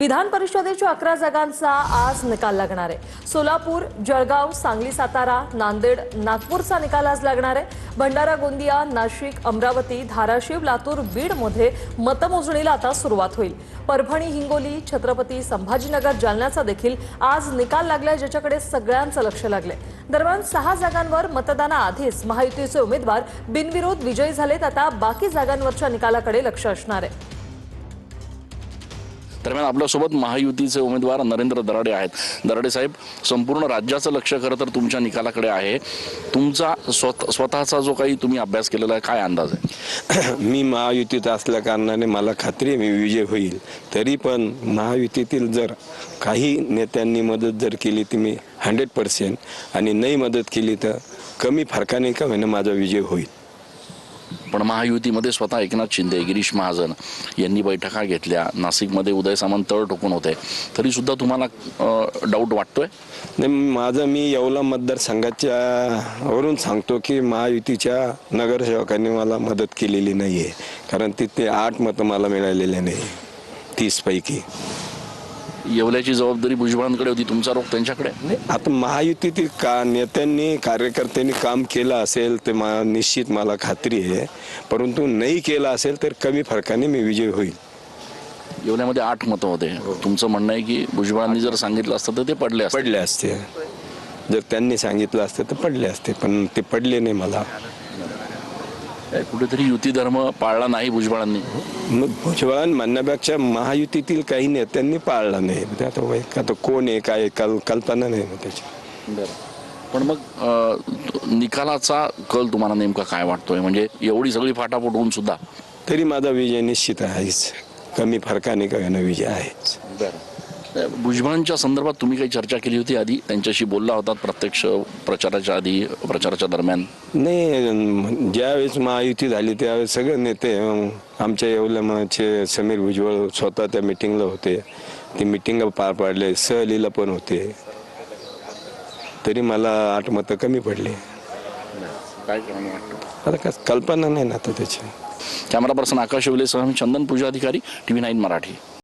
विधान परिषदेच्या 11 जागांचा आज निकाल लागणार आहे। सोलापूर, जळगाव, सांगली, सातारा, नांदेड, नागपूरचा निकाल आज लागणार आहे। भंडारा, गोंदिया, नाशिक, अमरावती, धाराशिव, लातूर, बीड मध्ये मतमोजणीला आता सुरुवात होईल। परभणी, हिंगोली, छत्रपती संभाजीनगर, जालन्याचा देखील आज निकाल लागलाय, ज्याच्याकडे सगळ्यांचं लक्ष लागलंय। दरम्यान 6 जागांवर मतदानाआधीच महायुतीचे उमेदवार बिनविरोध विजयी झालेत। आता बाकी जागांवरच्या निकालाकडे लक्ष असणार आहे। दरम्यान आपल्यासोबत महायुतीचे उमेदवार नरेंद्र दराडे आहेत। दराडे साहेब, संपूर्ण राज्याचं लक्ष खरं तर तुमच्या निकालाकडे आहे। तुमचा स्वतःचा जो काही तुम्ही अभ्यास केलेला आहे, काय अंदाज आहे? मी महायुतीत असल्या कारणाने मला खात्री आहे मी विजय होईल। तरी पण महायुतीतील जर काही नेत्यांनी मदत जर केली तर मी 100% आणि नाही मदत केली तर कमी फरकाने का होईना माझा विजय होईल। पण महायुतीमध्ये स्वतः एकनाथ शिंदे, गिरीश महाजन यांनी बैठका घेतल्या, नाशिकमध्ये उदय सामंत तळ ठोकून होते, तरी सुद्धा तुम्हाला डाऊट वाटतोय? नाही, माझं मी येवला मतदारसंघाच्या वरून सांगतो की महायुतीच्या नगरसेवकांनी मला मदत केलेली नाही आहे, कारण तिथे 8 मतं मला मिळालेले नाही 30 पैकी। येवल्याची जबाबदारी भुजबळांकडे होती, तुमचा रोख त्यांच्याकडे? आता महायुतीतील नेत्यांनी कार्यकर्त्यांनी काम केलं असेल तर निश्चित मला खात्री आहे, परंतु नाही केलं असेल तर कमी फरकाने मी विजय होईल। येवल्यामध्ये 8 मतं होते, तुमचं म्हणणं आहे की भुजबळांनी जर सांगितलं असतं तर ते पडले असते, जर त्यांनी सांगितलं असतं तर पडले असते, पण ते पडले नाही। मला कुठेतरी युती धर्म पाळला नाही भुजबळांनी। मग भुजबळांनी म्हणण्यापेक्षा महायुतीतील काही नेत्यांनी पाळला नाही। आता कोण आहे काय कल्पना नाही ना त्याची। पण मग निकालाचा कल तुम्हाला नेमका काय वाटतोय? म्हणजे एवढी सगळी फाटाफूट होऊन सुद्धा तरी माझा विजय निश्चित आहेच, कमी फरकाने का होईना विजय आहेच। भुजबळांच्या संदर्भात तुम्ही काही चर्चा केली होती आधी? त्यांच्याशी बोलला होतात प्रत्यक्ष प्रचाराच्या आधी, प्रचाराच्या दरम्यान? नाही, ज्यावेळेस महायुती झाली त्यावेळेस सगळे नेते आमच्या येवल्याचे समीर भुजबळ स्वतः त्या मिटिंगला होते, ते मिटिंग पार पाडले, सहलीला पण होते, तरी मला 8 मतं कमी पडले। काय कारण वाटतं? आता कल्पना नाही ना आता त्याची। कॅमेरा पर्सन आकाश शिवलेसह चंदन पूजा अधिकारी, TV9 मराठी।